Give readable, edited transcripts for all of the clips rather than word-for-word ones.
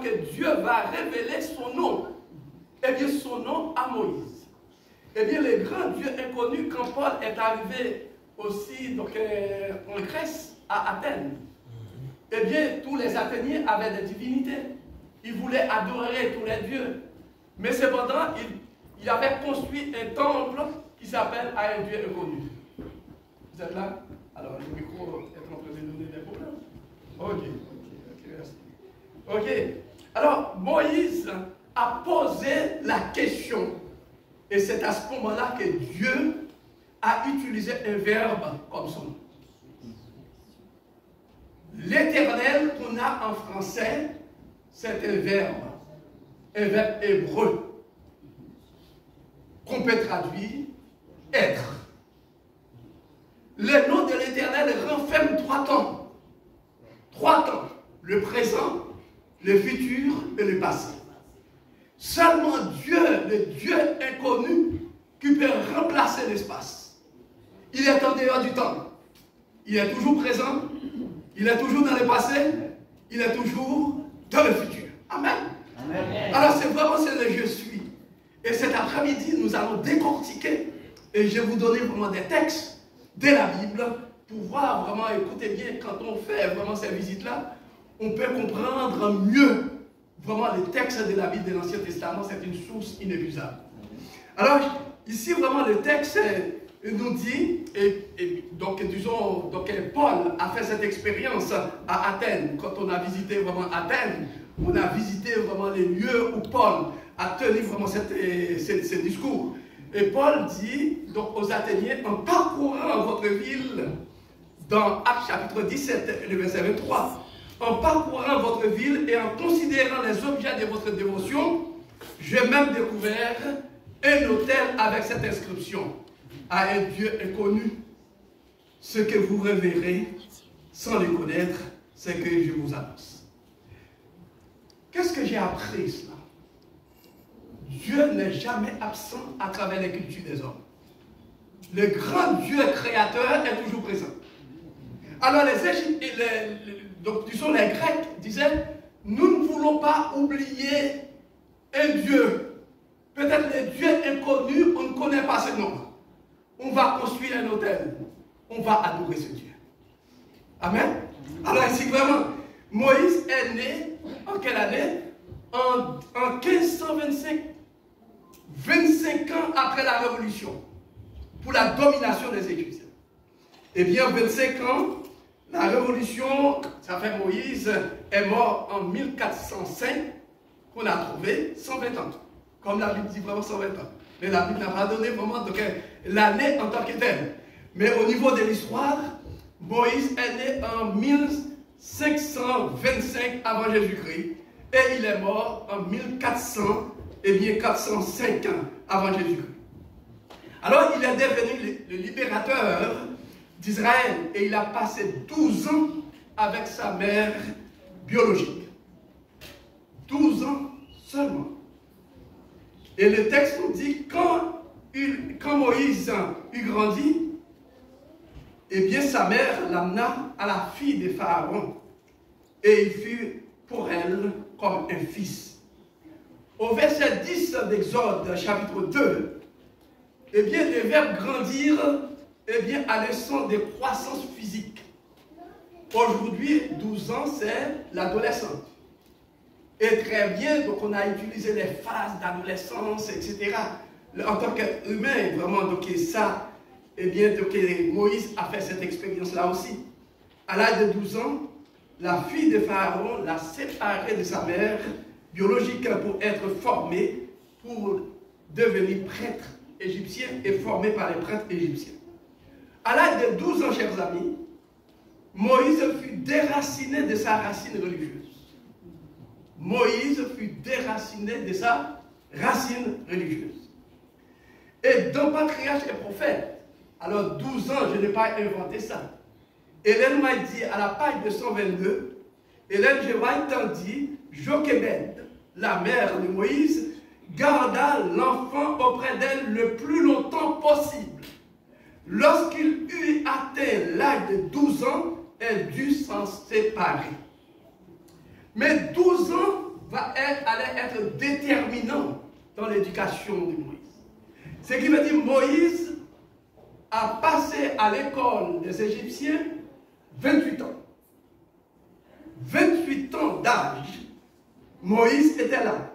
que Dieu va révéler son nom. Eh bien, son nom à Moïse. Eh bien, le grand Dieu inconnu, quand Paul est arrivé aussi donc, en Grèce, à Athènes, eh bien, tous les Athéniens avaient des divinités. Ils voulaient adorer tous les dieux. Mais cependant, il avait construit un temple qui s'appelle à un Dieu inconnu. Vous êtes là? Alors, le micro est en train de donner des problèmes. Ok, merci. Ok. Alors, Moïse a posé la question. Et c'est à ce moment-là que Dieu a utilisé un verbe comme son nom. L'éternel qu'on a en français, c'est un verbe hébreu, qu'on peut traduire être. Le nom de l'éternel renferme trois temps. Trois temps. Le présent, le futur et le passé. Seulement Dieu, le Dieu inconnu, qui peut remplacer l'espace. Il est en dehors du temps. Il est toujours présent. Il est toujours dans le passé. Il est toujours dans le futur. Amen. Amen. Alors c'est vraiment ce que je suis. Et cet après-midi, nous allons décortiquer. Et je vais vous donner vraiment des textes de la Bible pour voir vraiment, écoutez bien, quand on fait vraiment ces visites-là, on peut comprendre mieux vraiment les textes de la Bible de l'Ancien Testament. C'est une source inépuisable. Alors, ici, vraiment, le texte nous dit, donc, disons, Paul a fait cette expérience à Athènes. Quand on a visité vraiment Athènes, on a visité vraiment les lieux où Paul a tenu vraiment ces discours. Et Paul dit donc aux Athéniens, en parcourant votre ville, dans Actes chapitre 17, le verset 23, en parcourant votre ville et en considérant les objets de votre dévotion, j'ai même découvert un autel avec cette inscription: à un Dieu inconnu. Ce que vous reverrez sans le connaître, c'est que je vous annonce. Qu'est-ce que j'ai appris cela? Dieu n'est jamais absent à travers les cultures des hommes. Le grand Dieu créateur est toujours présent. Alors les Grecs disaient, nous ne voulons pas oublier un Dieu. Peut-être les dieux inconnus, on ne connaît pas ce nom. On va construire un autel. On va adorer ce Dieu. Amen. Alors ici vraiment, Moïse est né en quelle année? En 1525. 25 ans après la Révolution, pour la domination des Égyptiens. Eh bien, 25 ans, la Révolution, ça fait Moïse est mort en 1405, qu'on a trouvé 120 ans. Comme la Bible dit vraiment 120 ans. Mais la Bible n'a pas donné vraiment l'année en tant que telle. Mais au niveau de l'histoire, Moïse est né en 1525 avant Jésus-Christ. Et il est mort en 1400. Eh bien, 405 ans avant Jésus-Christ. Alors, il est devenu le libérateur d'Israël et il a passé 12 ans avec sa mère biologique. 12 ans seulement. Et le texte nous dit, quand Moïse eut grandi, eh bien, sa mère l'amena à la fille de Pharaon et il fut pour elle comme un fils. Au verset 10 d'Exode, chapitre 2, eh bien, les verbes grandir, eh bien, à l'instant de croissance physique. Aujourd'hui, 12 ans, c'est l'adolescence. Et très bien, donc on a utilisé les phases d'adolescence, etc. En tant qu'humain, vraiment, donc ça, eh bien, donc, Moïse a fait cette expérience-là aussi. À l'âge de 12 ans, la fille de Pharaon l'a séparée de sa mère biologique pour être formé pour devenir prêtre égyptien et formé par les prêtres égyptiens. À l'âge de 12 ans, chers amis, Moïse fut déraciné de sa racine religieuse. Moïse fut déraciné de sa racine religieuse. Et dans Patriarche et Prophète, alors 12 ans, je n'ai pas inventé ça. Hélène m'a dit à la page 222, Hélène Gévraille dit, Jochebed, la mère de Moïse, garda l'enfant auprès d'elle le plus longtemps possible. Lorsqu'il eut atteint l'âge de 12 ans, elle dut s'en séparer. Mais 12 ans allait être déterminant dans l'éducation de Moïse. Ce qui veut dire Moïse a passé à l'école des Égyptiens 28 ans. 28 ans d'âge, Moïse était là.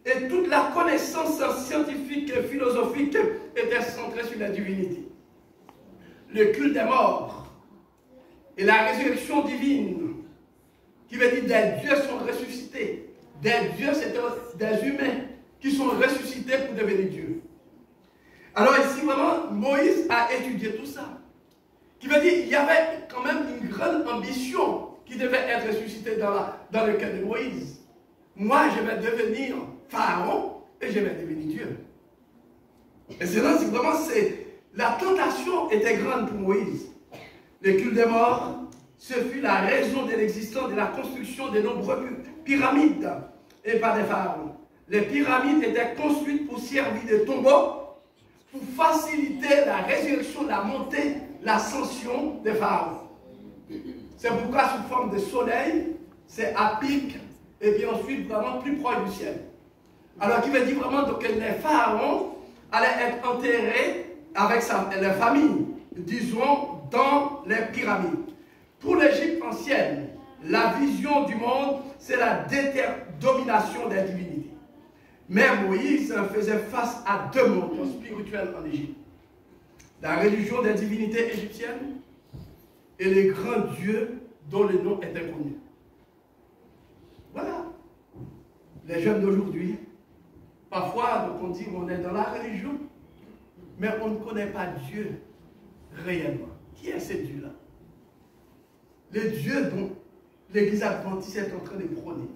Et toute la connaissance scientifique et philosophique était centrée sur la divinité. Le culte des morts et la résurrection divine, qui veut dire des dieux sont ressuscités. Des dieux, c'est des humains qui sont ressuscités pour devenir dieux. Alors ici, vraiment, Moïse a étudié tout ça. Qui veut dire qu'il y avait quand même une grande ambition qui devait être ressuscitée dans le cœur de Moïse. Moi, je vais devenir Pharaon et je vais devenir Dieu. Et c'est là, vraiment, la tentation était grande pour Moïse. Le culte des morts, ce fut la raison de l'existence de la construction de nombreuses pyramides et pas des pharaons. Les pyramides étaient construites pour servir de tombeaux, pour faciliter la résurrection, la montée, l'ascension des pharaons. C'est pourquoi sous forme de soleil, c'est à pic, et puis ensuite vraiment plus proche du ciel. Alors qui veut dire vraiment donc, que les pharaons allaient être enterrés avec leur famille, disons, dans les pyramides. Pour l'Égypte ancienne, la vision du monde, c'est la domination des divinités. Mais Moïse faisait face à deux mondes spirituels en Égypte. La religion des divinités égyptiennes et les grands dieux dont le nom est inconnu. Voilà. Les jeunes d'aujourd'hui, parfois, donc on dit qu'on est dans la religion, mais on ne connaît pas Dieu réellement. Qui est ce Dieu-là? Le Dieu dont l'Église adventiste est en train de prôner.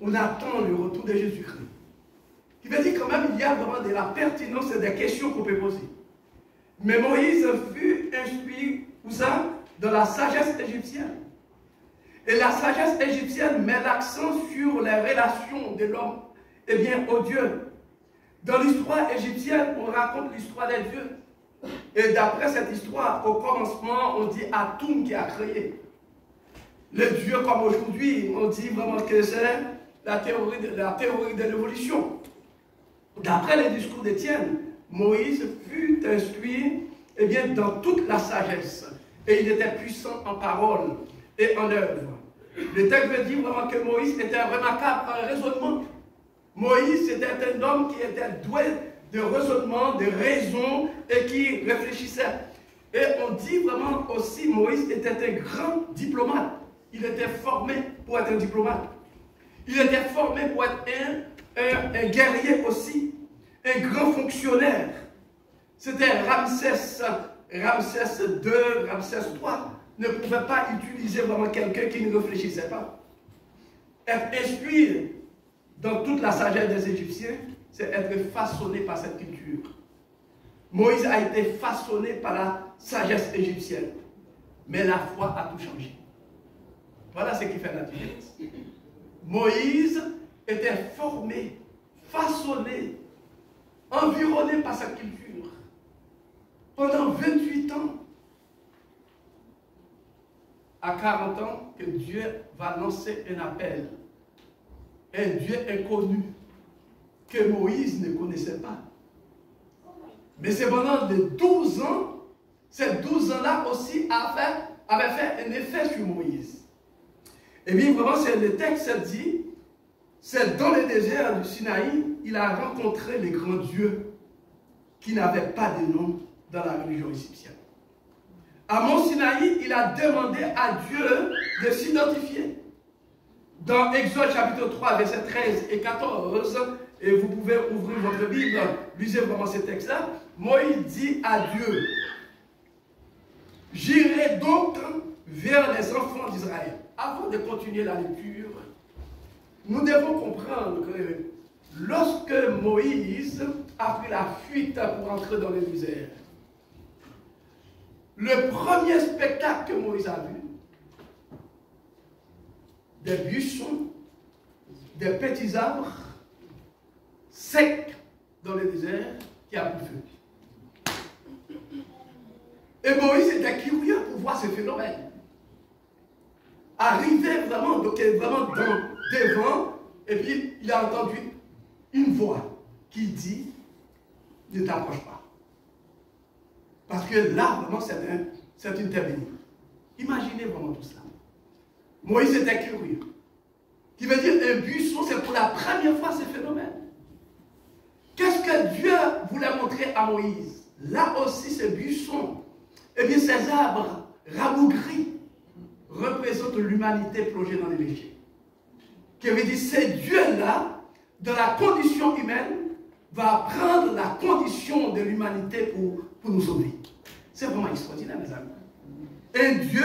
On attend le retour de Jésus-Christ. Qui veut dire quand même il y a vraiment de la pertinence et des questions qu'on peut poser. Mais Moïse fut instruit, où ça? Dans la sagesse égyptienne. Et la sagesse égyptienne met l'accent sur les relations de l'homme, eh bien, aux dieux. Dans l'histoire égyptienne, on raconte l'histoire des dieux. Et d'après cette histoire, au commencement, on dit Atum qui a créé. Les dieux, comme aujourd'hui, on dit vraiment que c'est la théorie de l'évolution. D'après les discours d'Étienne, Moïse fut instruit eh bien, dans toute la sagesse. Et il était puissant en parole et en œuvre. Le texte veut dire vraiment que Moïse était remarquable en raisonnement. Moïse était un homme qui était doué de raisonnement, de raison et qui réfléchissait. Et on dit vraiment aussi Moïse était un grand diplomate. Il était formé pour être un diplomate. Il était formé pour être un guerrier aussi, un grand fonctionnaire. C'était Ramsès II, Ramsès III ne pouvait pas utiliser vraiment quelqu'un qui ne réfléchissait pas. Être instruit dans toute la sagesse des Égyptiens, c'est être façonné par cette culture. Moïse a été façonné par la sagesse égyptienne. Mais la foi a tout changé. Voilà ce qui fait la différence. Moïse était formé, façonné, environné par sa culture. Pendant 28 ans, à 40 ans, que Dieu va lancer un appel. Un Dieu inconnu que Moïse ne connaissait pas. Mais c'est pendant les 12 ans, ces 12 ans-là aussi avaient fait un effet sur Moïse. Et bien vraiment, le texte dit, c'est dans le désert du Sinaï, il a rencontré les grands dieux qui n'avaient pas de nom dans la religion égyptienne. À Mont Sinaï, il a demandé à Dieu de s'identifier. Dans Exode chapitre 3, versets 13 et 14, et vous pouvez ouvrir votre Bible, lisez vraiment ces textes-là, Moïse dit à Dieu, « J'irai donc vers les enfants d'Israël. » Avant de continuer la lecture, nous devons comprendre que lorsque Moïse a pris la fuite pour entrer dans le désert, le premier spectacle que Moïse a vu, des buissons, des petits arbres secs dans le désert qui a pris feu. Et Moïse était curieux pour voir ce phénomène. Arriver vraiment, donc vraiment devant, Et puis, il a entendu une voix qui dit, ne t'approche pas. Parce que là, vraiment, c'est une terre bénie. Imaginez vraiment tout ça. Moïse était curieux. Qui veut dire, un buisson, c'est pour la première fois ce phénomène. Qu'est-ce que Dieu voulait montrer à Moïse? Là aussi, ce buisson, eh bien, ces arbres rabougris représentent l'humanité plongée dans les péchés. Qui veut dire, c'est Dieu-là, dans la condition humaine, va prendre la condition de l'humanité pour nous sauver. C'est vraiment extraordinaire, mes amis. Et Dieu,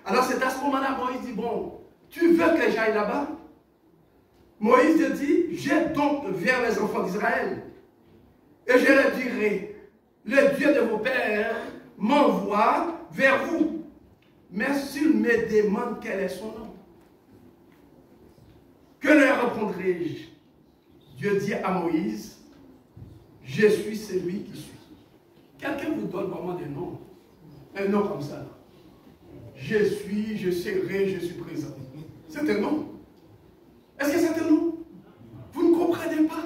alors c'est à ce moment-là, Moïse dit, bon, tu veux que j'aille là-bas? Moïse dit, j'ai donc vers les enfants d'Israël, et je leur dirai, le Dieu de vos pères m'envoie vers vous. Mais s'il me demande quel est son nom, que leur répondrai-je? Dieu dit à Moïse, je suis celui qui suis. Quelqu'un vous donne vraiment des noms. Un nom comme ça. Je suis, je serai, je suis présent. C'est un nom. Est-ce que c'est un nom? Vous ne comprenez pas.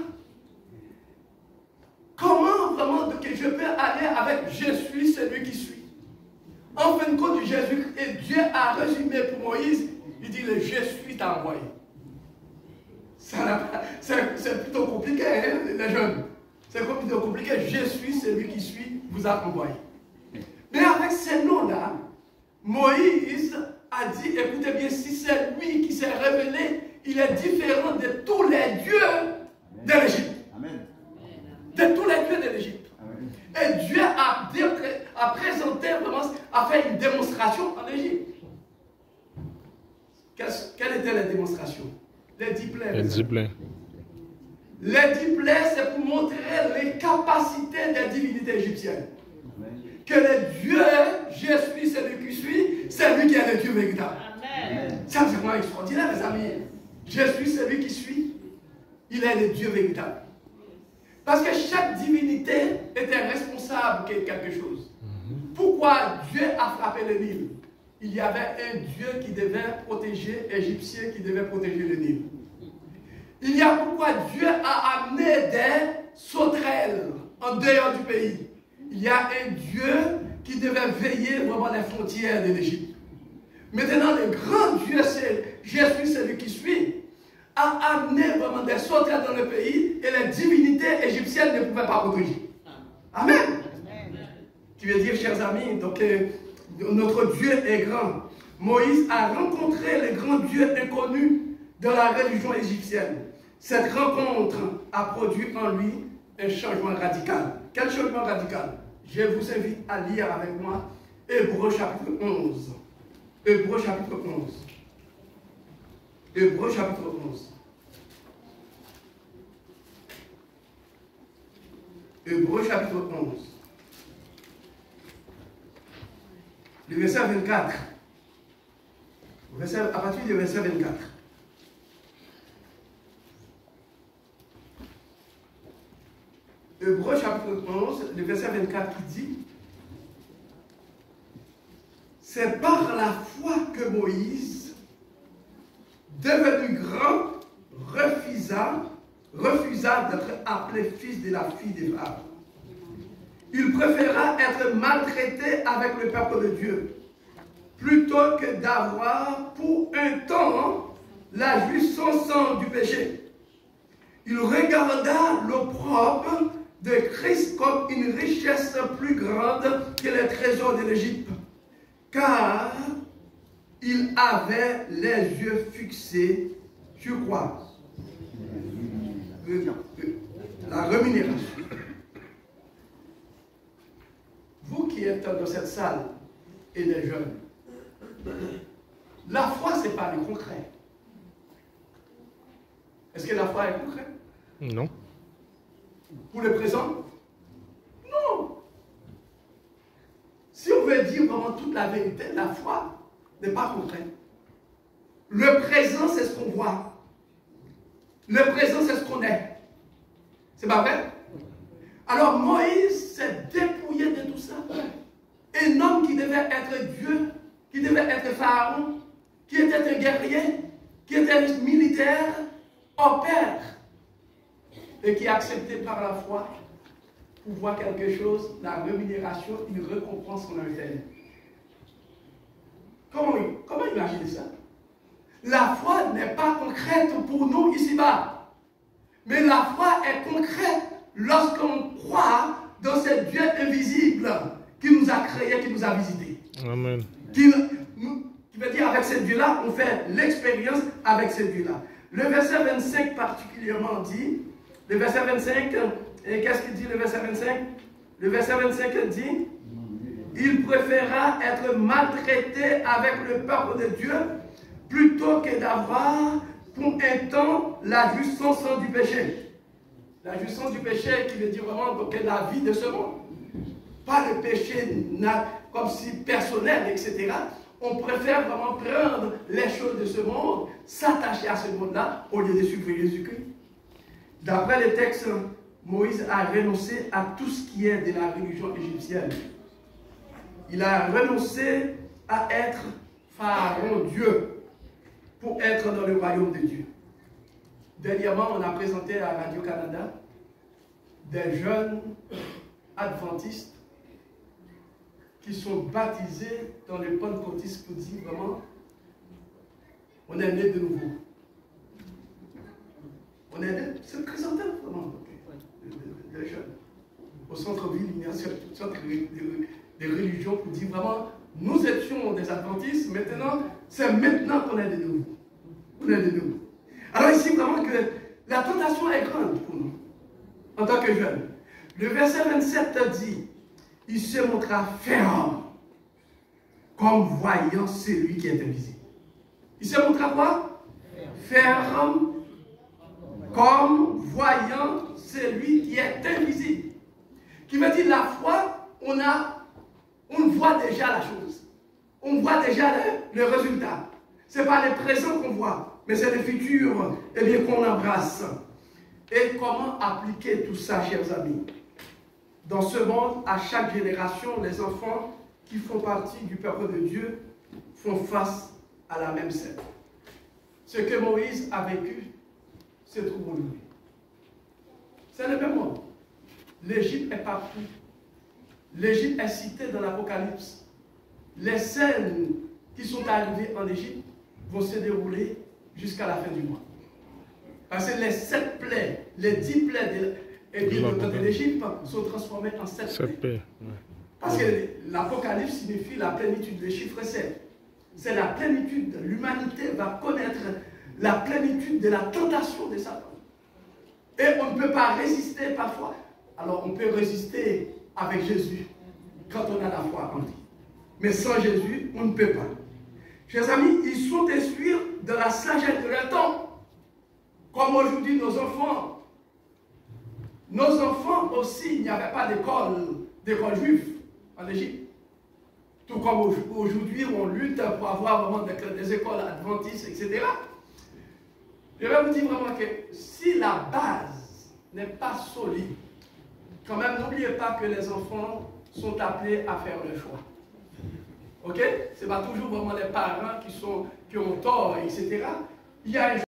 Comment vraiment que je peux aller avec je suis celui qui suis? En fin de compte, Jésus, et Dieu a résumé pour Moïse, il dit le je suis t'a envoyé. C'est plutôt compliqué, hein, les jeunes. C'est plutôt compliqué. Je suis celui qui suis, vous a envoyé. Mais avec ces noms-là, Moïse a dit, écoutez bien, si c'est lui qui s'est révélé, il est différent de tous les dieux de l'Égypte. De tous les dieux de l'Égypte. Et Dieu a présenté vraiment, a fait une démonstration en Égypte. Quelle était la démonstration? Les 10 plaies. Les 10 plaies. Les 10 plaies, c'est pour montrer les capacités des divinités égyptiennes. Que le Dieu, je suis celui qui suis, c'est lui qui est le Dieu véritable. Ça, c'est vraiment extraordinaire, mes amis. Je suis celui qui suis, il est le Dieu véritable. Parce que chaque divinité était responsable de quelque chose. Pourquoi Dieu a frappé le Nil? Il y avait un Dieu qui devait protéger, Égyptien qui devait protéger le Nil. Il y a pourquoi Dieu a amené des sauterelles en dehors du pays. Il y a un Dieu qui devait veiller vraiment les frontières de l'Égypte. Maintenant, le grand Dieu, c'est je suis celui qui suis, a amené vraiment des sauterelles dans le pays et les divinités égyptiennes ne pouvaient pas protéger. Amen. Qui veut dire, chers amis, donc notre Dieu est grand. Moïse a rencontré le grand Dieu inconnu dans la religion égyptienne. Cette rencontre a produit en lui un changement radical. Quel changement radical? Je vous invite à lire avec moi Hébreux chapitre 11. Hébreux chapitre 11. Hébreux chapitre 11. Hébreux chapitre 11. Le verset 24. À partir du verset 24. Hébreux chapitre 11, le verset 24 qui dit: c'est par la foi que Moïse, devenu grand, refusa d'être appelé fils de la fille des Pharaon. Il préféra être maltraité avec le peuple de Dieu, plutôt que d'avoir pour un temps la jouissance du péché. Il regarda l'opprobre de Christ comme une richesse plus grande que les trésors de l'Égypte, car il avait les yeux fixés sur quoi? La rémunération. Vous qui êtes dans cette salle et les jeunes, la foi, ce n'est pas le concret. Est-ce que la foi est concrète? Non. Pour le présent? Non. Si on veut dire vraiment toute la vérité, la foi n'est pas concrète. Le présent, c'est ce qu'on voit. Le présent, c'est ce qu'on est. C'est pas vrai? Alors Moïse s'est dépouillé de tout ça. Un homme qui devait être Dieu, qui devait être Pharaon, qui était un guerrier, qui était militaire, opère et qui est accepté par la foi pour voir quelque chose, la rémunération, une récompense qu'on a fait. Comment imaginer ça? La foi n'est pas concrète pour nous ici-bas. Mais la foi est concrète lorsqu'on croit dans ce Dieu invisible qui nous a créés, qui nous a visités. Amen. Qui veut dire avec ce Dieu-là, on fait l'expérience avec ce Dieu-là. Le verset 25 particulièrement dit, le verset 25, et qu'est-ce qu'il dit le verset 25? Le verset 25 dit, il préféra être maltraité avec le peuple de Dieu plutôt que d'avoir pour un temps la jouissance du péché. La jouissance du péché qui veut dire vraiment que la vie de ce monde. Pas le péché comme si personnel, etc. On préfère vraiment prendre les choses de ce monde, s'attacher à ce monde-là, au lieu de suivre Jésus-Christ. D'après les textes, Moïse a renoncé à tout ce qui est de la religion égyptienne. Il a renoncé à être Pharaon Dieu pour être dans le royaume de Dieu. Dernièrement, on a présenté à Radio-Canada des jeunes adventistes qui sont baptisés dans les pentecôtistes pour dire vraiment, on est né de nouveau. On est né, c'est le chrysanthème vraiment, des jeunes. Au centre-ville, il y a toutes sortes de religions pour dire vraiment, nous étions des adventistes, maintenant, c'est maintenant qu'on est de nouveau. On est de nouveau. Alors ici, vraiment que la tentation est grande pour nous, en tant que jeunes. Le verset 27 dit, il se montra ferme, comme voyant celui qui est invisible. Il se montra quoi? Ferme, comme voyant celui qui est invisible. Qui veut dire la foi, on voit déjà la chose. On voit déjà le résultat. Ce n'est pas le présent qu'on voit, mais c'est le futur qu'on embrasse. Et comment appliquer tout ça, chers amis? Dans ce monde, à chaque génération, les enfants qui font partie du peuple de Dieu font face à la même scène. Ce que Moïse a vécu se trouve aujourd'hui. C'est le même monde. L'Égypte est partout. L'Égypte est citée dans l'Apocalypse. Les scènes qui sont arrivées en Égypte vont se dérouler jusqu'à la fin du mois. Parce que les 7 plaies, les 10 plaies de l'Égypte sont transformées en 7 plaies. Parce que l'Apocalypse signifie la plénitude, le chiffre 7. C'est la plénitude. L'humanité va connaître la plénitude de la tentation de Satan. Et on ne peut pas résister parfois. Alors on peut résister avec Jésus quand on a la foi en lui. Mais sans Jésus, on ne peut pas. Chers amis, ils sont instruits de la sagesse de leur temps. Comme aujourd'hui nos enfants. Nos enfants aussi, il n'y avait pas d'école juive en Égypte. Tout comme aujourd'hui, on lutte pour avoir vraiment des écoles adventistes, etc. Je vais vous dire vraiment que si la base n'est pas solide, quand même, n'oubliez pas que les enfants sont appelés à faire le choix. Ok? Ce n'est pas toujours vraiment les parents qui ont tort, etc. Il y a un